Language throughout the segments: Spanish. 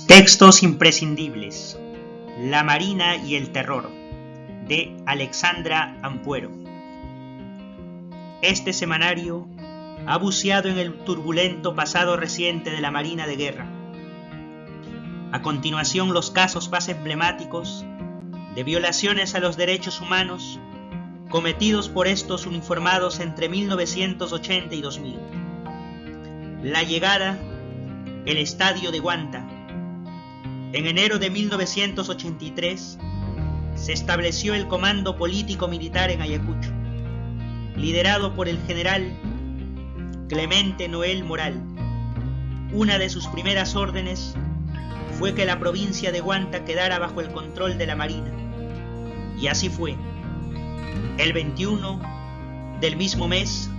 Textos imprescindibles. La Marina y el terror, de Alexandra Ampuero. Este semanario ha buceado en el turbulento pasado reciente de la Marina de Guerra. A continuación, los casos más emblemáticos de violaciones a los derechos humanos cometidos por estos uniformados entre 1980 y 2000. La llegada, el estadio de Guanta. En enero de 1983 se estableció el Comando Político Militar en Ayacucho, liderado por el general Clemente Noel Moral. Una de sus primeras órdenes fue que la provincia de Guanta quedara bajo el control de la Marina. Y así fue. El 21 del mismo mes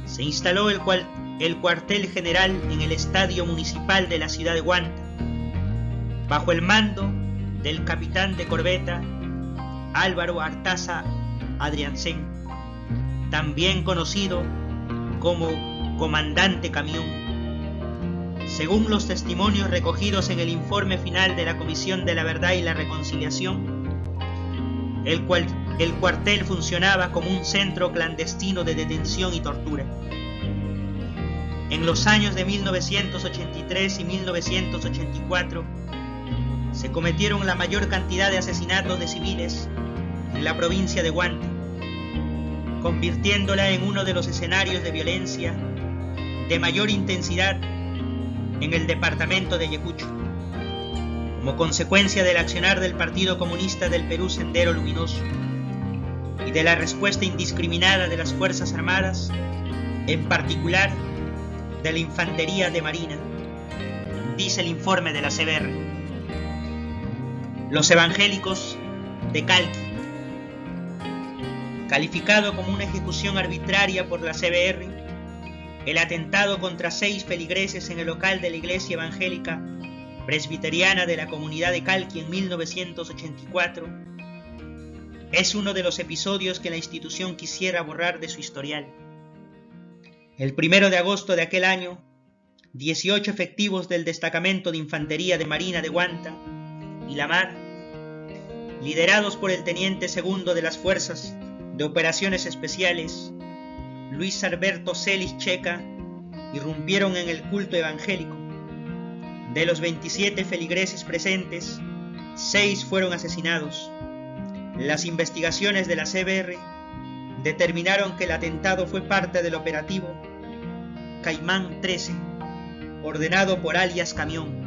se instaló el cuartel general en el estadio municipal de la ciudad de Guanta, bajo el mando del capitán de corbeta Álvaro Artaza Adriancén, también conocido como Comandante Camión. Según los testimonios recogidos en el informe final de la Comisión de la Verdad y la Reconciliación, el cuartel funcionaba como un centro clandestino de detención y tortura. En los años de 1983 y 1984 se cometieron la mayor cantidad de asesinatos de civiles en la provincia de Guanta, convirtiéndola en uno de los escenarios de violencia de mayor intensidad en el departamento de Ayacucho, como consecuencia del accionar del Partido Comunista del Perú Sendero Luminoso y de la respuesta indiscriminada de las Fuerzas Armadas, en particular de la Infantería de Marina, dice el informe de la CBR. Los evangélicos de Calqui. Calificado como una ejecución arbitraria por la CBR, el atentado contra 6 feligreses en el local de la iglesia evangélica presbiteriana de la comunidad de Calqui en 1984 es uno de los episodios que la institución quisiera borrar de su historial. El 1 de agosto de aquel año, 18 efectivos del destacamento de infantería de Marina de Guanta y La Mar, liderados por el teniente segundo de las Fuerzas de Operaciones Especiales, Luis Alberto Celis Checa, irrumpieron en el culto evangélico. De los 27 feligreses presentes, 6 fueron asesinados. Las investigaciones de la CBR determinaron que el atentado fue parte del operativo Caimán 13, ordenado por alias Camión.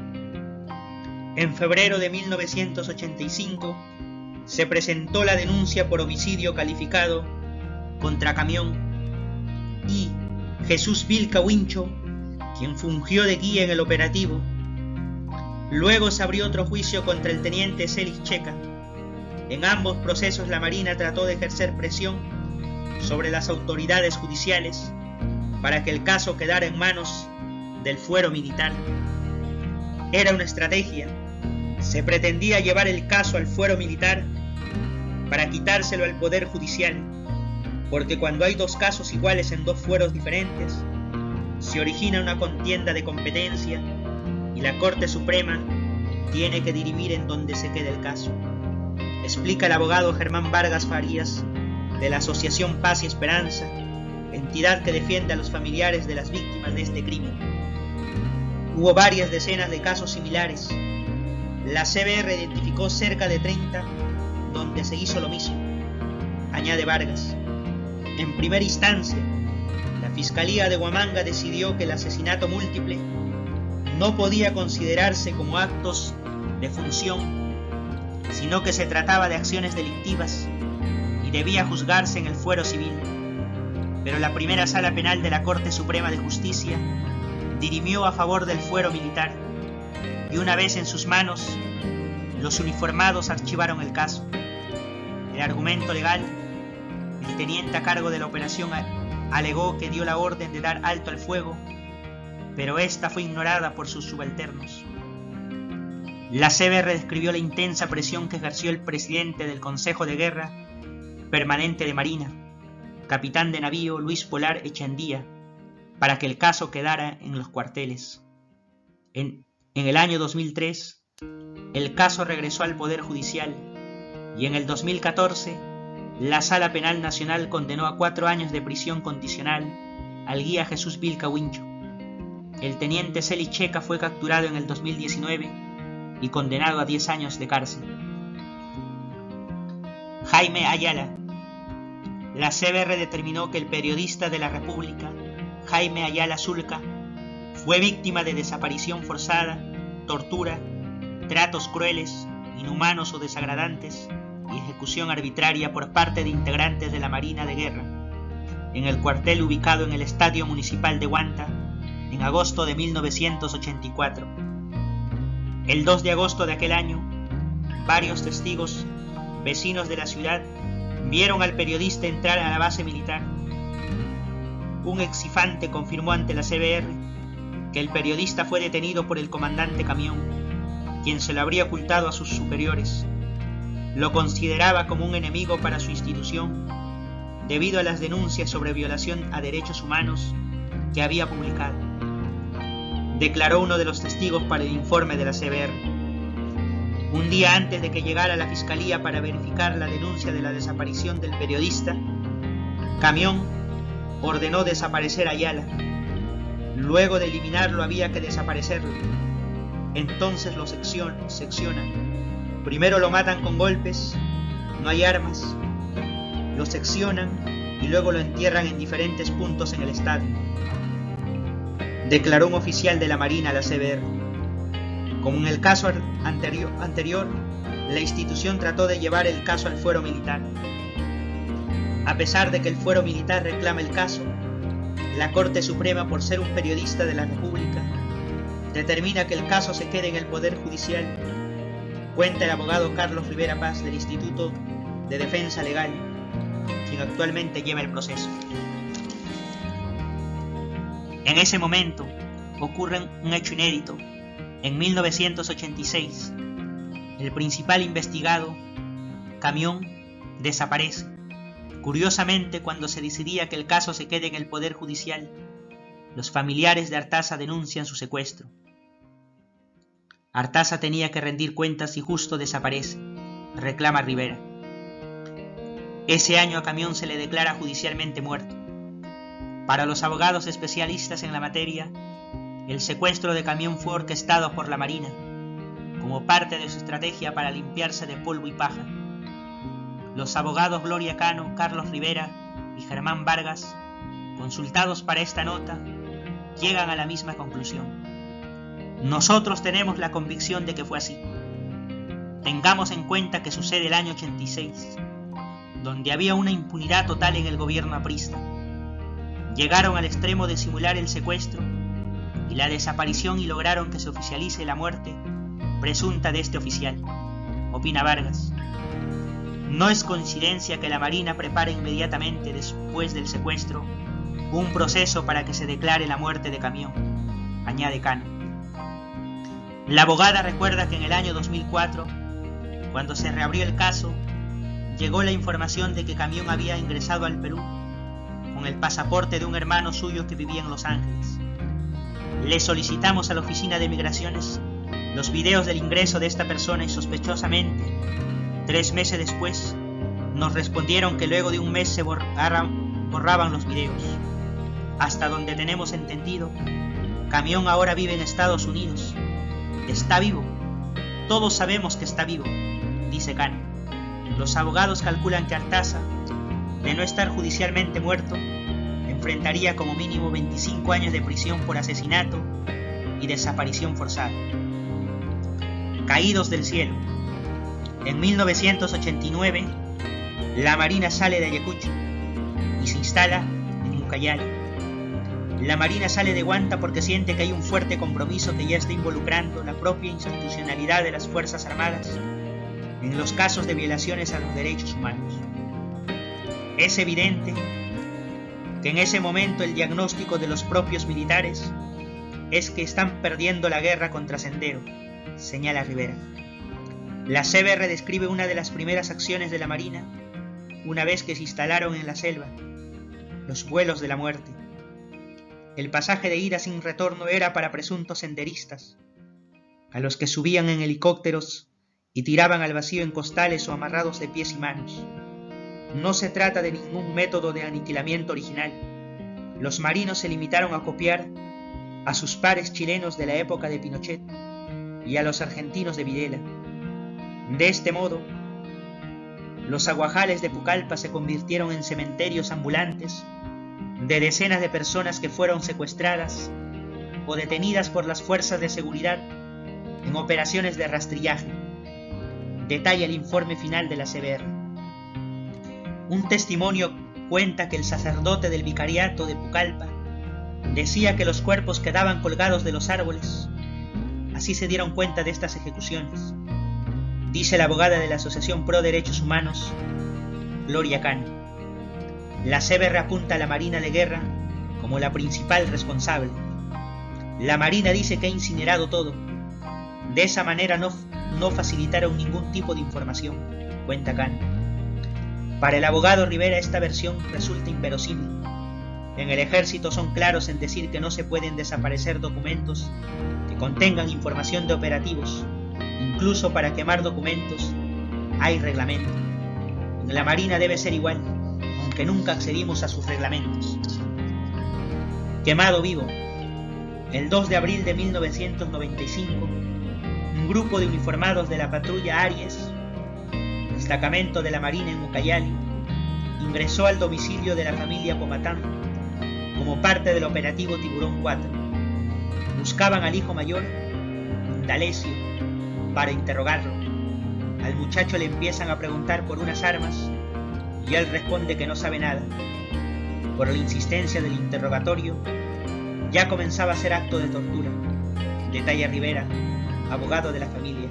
En febrero de 1985 se presentó la denuncia por homicidio calificado contra Camión y Jesús Vilca Wincho, quien fungió de guía en el operativo. Luego se abrió otro juicio contra el teniente Celis Checa. En ambos procesos la Marina trató de ejercer presión sobre las autoridades judiciales para que el caso quedara en manos del fuero militar. Era una estrategia. Se pretendía llevar el caso al fuero militar para quitárselo al Poder Judicial, porque cuando hay 2 casos iguales en 2 fueros diferentes, se origina una contienda de competencia y la Corte Suprema tiene que dirimir en dónde se queda el caso, explica el abogado Germán Vargas Farías de la Asociación Paz y Esperanza, entidad que defiende a los familiares de las víctimas de este crimen. Hubo varias decenas de casos similares. La CBR identificó cerca de 30 donde se hizo lo mismo, añade Vargas. En primera instancia, la Fiscalía de Huamanga decidió que el asesinato múltiple no podía considerarse como actos de función, sino que se trataba de acciones delictivas y debía juzgarse en el fuero civil. Pero la primera sala penal de la Corte Suprema de Justicia dirimió a favor del fuero militar, y una vez en sus manos, los uniformados archivaron el caso. El argumento legal: el teniente a cargo de la operación alegó que dio la orden de dar alto al fuego, pero esta fue ignorada por sus subalternos. La CBR describió la intensa presión que ejerció el presidente del Consejo de Guerra Permanente de Marina, capitán de navío Luis Polar Echandía, para que el caso quedara en los cuarteles. En el año 2003, El caso regresó al Poder Judicial y en el 2014 la Sala Penal Nacional condenó a 4 años de prisión condicional al guía Jesús Vilca Wincho. El teniente Celi Checa fue capturado en el 2019 y condenado a 10 años de cárcel. Jaime Ayala. La CBR determinó que el periodista de la República, Jaime Ayala Zulca, fue víctima de desaparición forzada, tortura, tratos crueles, inhumanos o desagradantes y ejecución arbitraria por parte de integrantes de la Marina de Guerra, en el cuartel ubicado en el Estadio Municipal de Huanta, en agosto de 1984. El 2 de agosto de aquel año, varios testigos, vecinos de la ciudad, vieron al periodista entrar a la base militar. Un exifante confirmó ante la CBR que el periodista fue detenido por el comandante Camión, quien se lo habría ocultado a sus superiores. Lo consideraba como un enemigo para su institución debido a las denuncias sobre violación a derechos humanos que había publicado, declaró uno de los testigos para el informe de la CBR. Un día antes de que llegara la fiscalía para verificar la denuncia de la desaparición del periodista, Camión ordenó desaparecer a Ayala. Luego de eliminarlo había que desaparecerlo. Entonces lo seccionan. Primero lo matan con golpes, no hay armas. Lo seccionan y luego lo entierran en diferentes puntos en el estadio, declaró un oficial de la Marina a la CBR. Como en el caso anterior, la institución trató de llevar el caso al fuero militar. A pesar de que el fuero militar reclama el caso, la Corte Suprema, por ser un periodista de la República, determina que el caso se quede en el Poder Judicial, cuenta el abogado Carlos Rivera Paz del Instituto de Defensa Legal, quien actualmente lleva el proceso. En ese momento ocurre un hecho inédito. En 1986, el principal investigado, Camión, desaparece. Curiosamente, cuando se decidía que el caso se quede en el Poder Judicial, los familiares de Artaza denuncian su secuestro. Artaza tenía que rendir cuentas y justo desaparece, reclama Rivera. Ese año a Camión se le declara judicialmente muerto. Para los abogados especialistas en la materia, el secuestro de Camión fue orquestado por la Marina, como parte de su estrategia para limpiarse de polvo y paja. Los abogados Gloria Cano, Carlos Rivera y Germán Vargas, consultados para esta nota, llegan a la misma conclusión. Nosotros tenemos la convicción de que fue así. Tengamos en cuenta que sucede el año 86, donde había una impunidad total en el gobierno aprista. Llegaron al extremo de simular el secuestro y la desaparición y lograron que se oficialice la muerte presunta de este oficial, opina Vargas. No es coincidencia que la Marina prepare inmediatamente después del secuestro un proceso para que se declare la muerte de Camión, añade Cano. La abogada recuerda que en el año 2004, cuando se reabrió el caso, llegó la información de que Camión había ingresado al Perú con el pasaporte de un hermano suyo que vivía en Los Ángeles. Le solicitamos a la oficina de migraciones los videos del ingreso de esta persona y sospechosamente, 3 meses después, nos respondieron que luego de un mes se borraban los videos. Hasta donde tenemos entendido, Camión ahora vive en Estados Unidos. Está vivo. Todos sabemos que está vivo, dice Cano. Los abogados calculan que Artaza, de no estar judicialmente muerto, enfrentaría como mínimo 25 años de prisión por asesinato y desaparición forzada. Caídos del cielo. En 1989, la Marina sale de Ayacucho y se instala en Ucayali. La Marina sale de Huanta porque siente que hay un fuerte compromiso que ya está involucrando la propia institucionalidad de las Fuerzas Armadas en los casos de violaciones a los derechos humanos. Es evidente que en ese momento el diagnóstico de los propios militares es que están perdiendo la guerra contra Sendero, señala Rivera. La CBR describe una de las primeras acciones de la Marina una vez que se instalaron en la selva, los vuelos de la muerte. El pasaje de ida sin retorno era para presuntos senderistas. a los que subían en helicópteros y tiraban al vacío en costales o amarrados de pies y manos. No se trata de ningún método de aniquilamiento original. Los marinos se limitaron a copiar a sus pares chilenos de la época de Pinochet y a los argentinos de Videla. De este modo, los aguajales de Pucallpa se convirtieron en cementerios ambulantes de decenas de personas que fueron secuestradas o detenidas por las fuerzas de seguridad en operaciones de rastrillaje. Detalla el informe final de la CBR. Un testimonio cuenta que el sacerdote del vicariato de Pucallpa decía que los cuerpos quedaban colgados de los árboles. Así se dieron cuenta de estas ejecuciones. Dice la abogada de la Asociación Pro Derechos Humanos, Gloria Cano. La CBR apunta a la Marina de Guerra como la principal responsable. La Marina dice que ha incinerado todo. De esa manera no facilitaron ningún tipo de información, cuenta Cano. Para el abogado Rivera esta versión resulta inverosímil. En el ejército son claros en decir que no se pueden desaparecer documentos que contengan información de operativos. Incluso para quemar documentos hay reglamento. En la Marina debe ser igual, aunque nunca accedimos a sus reglamentos. Quemado vivo. El 2 de abril de 1995, un grupo de uniformados de la patrulla Aries, destacamento de la Marina en Ucayali, ingresó al domicilio de la familia Pomatanta como parte del operativo Tiburón 4. Buscaban al hijo mayor, Indalecio, para interrogarlo. Al muchacho le empiezan a preguntar por unas armas y él responde que no sabe nada. Por la insistencia del interrogatorio, ya comenzaba a ser acto de tortura, detalla Rivera, abogado de la familia.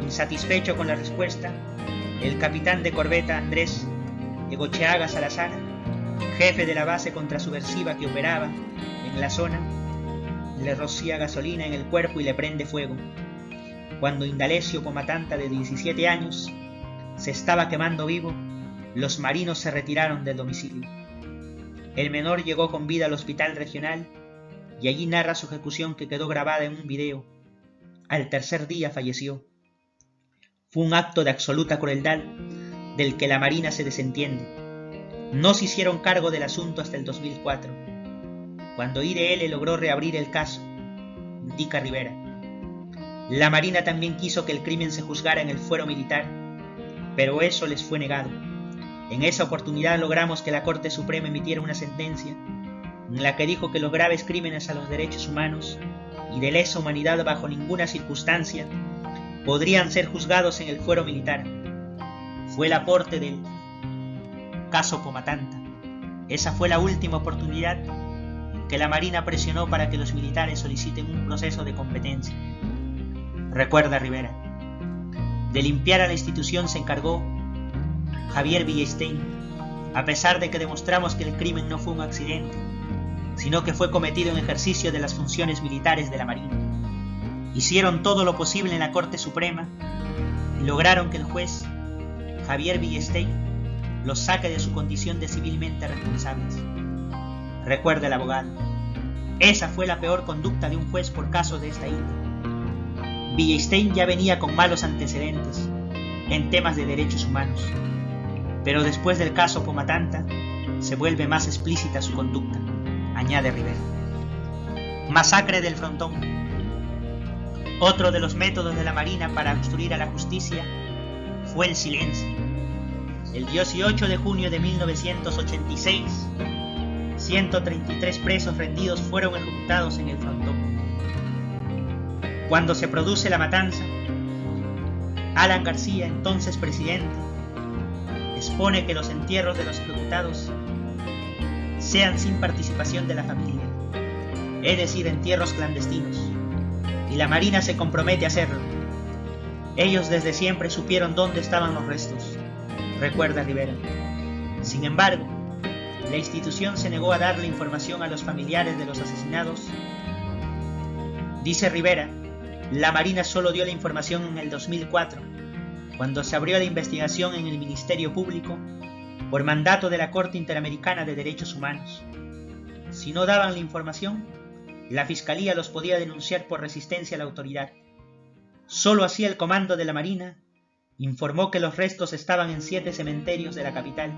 Insatisfecho con la respuesta, el capitán de corbeta Andrés Egocheaga Salazar, jefe de la base contrasubversiva que operaba en la zona, le rocía gasolina en el cuerpo y le prende fuego. Cuando Indalecio Pomatanta, de 17 años, se estaba quemando vivo, los marinos se retiraron del domicilio. El menor llegó con vida al hospital regional y allí narra su ejecución, que quedó grabada en un video. Al tercer día falleció. Fue un acto de absoluta crueldad del que la Marina se desentiende. No se hicieron cargo del asunto hasta el 2004, cuando IDL logró reabrir el caso, indica Rivera. La Marina también quiso que el crimen se juzgara en el fuero militar, pero eso les fue negado. En esa oportunidad logramos que la Corte Suprema emitiera una sentencia en la que dijo que los graves crímenes a los derechos humanos y de lesa humanidad bajo ninguna circunstancia podrían ser juzgados en el fuero militar. Fue el aporte del caso Pomatanta. Esa fue la última oportunidad en que la Marina presionó para que los militares soliciten un proceso de competencia. Recuerda Rivera. De limpiar a la institución se encargó Javier Villestein, a pesar de que demostramos que el crimen no fue un accidente, sino que fue cometido en ejercicio de las funciones militares de la Marina. Hicieron todo lo posible en la Corte Suprema y lograron que el juez Javier Villestein los saque de su condición de civilmente responsables. Recuerda el abogado. Esa fue la peor conducta de un juez por casos de esta índole. Villestein ya venía con malos antecedentes en temas de derechos humanos, pero después del caso Pomatanta se vuelve más explícita su conducta, añade Rivera. Masacre del Frontón. Otro de los métodos de la Marina para obstruir a la justicia fue el silencio. El 18 de junio de 1986, 133 presos rendidos fueron ejecutados en el Frontón. Cuando se produce la matanza, Alan García, entonces presidente, expone que los entierros de los ejecutados sean sin participación de la familia, es decir, entierros clandestinos, y la Marina se compromete a hacerlo. Ellos desde siempre supieron dónde estaban los restos, recuerda Rivera. Sin embargo, la institución se negó a darle información a los familiares de los asesinados. Dice Rivera, la Marina solo dio la información en el 2004, cuando se abrió la investigación en el Ministerio Público por mandato de la Corte Interamericana de Derechos Humanos. Si no daban la información, la Fiscalía los podía denunciar por resistencia a la autoridad. Solo así el comando de la Marina informó que los restos estaban en 7 cementerios de la capital.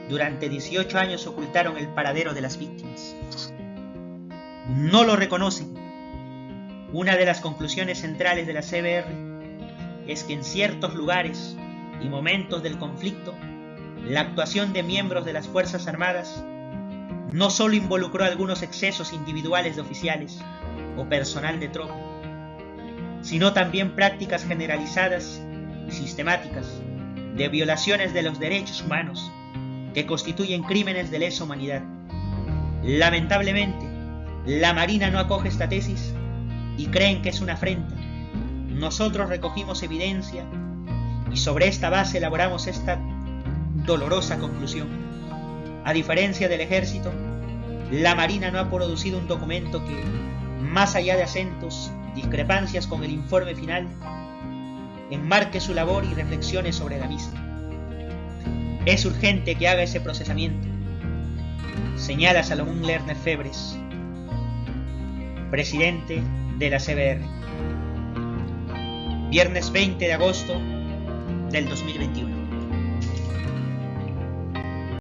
Durante 18 años ocultaron el paradero de las víctimas. No lo reconocen. Una de las conclusiones centrales de la CBR es que en ciertos lugares y momentos del conflicto, la actuación de miembros de las Fuerzas Armadas no solo involucró algunos excesos individuales de oficiales o personal de tropa, sino también prácticas generalizadas y sistemáticas de violaciones de los derechos humanos que constituyen crímenes de lesa humanidad. Lamentablemente, la Marina no acoge esta tesis y creen que es una afrenta. Nosotros recogimos evidencia y sobre esta base elaboramos esta dolorosa conclusión. A diferencia del Ejército, la Marina no ha producido un documento que, más allá de acentos, discrepancias con el informe final, enmarque su labor y reflexione sobre la misma. Es urgente que haga ese procesamiento, señala Salomón Lerner Febres, presidente de la CBR. Viernes 20 de agosto del 2021.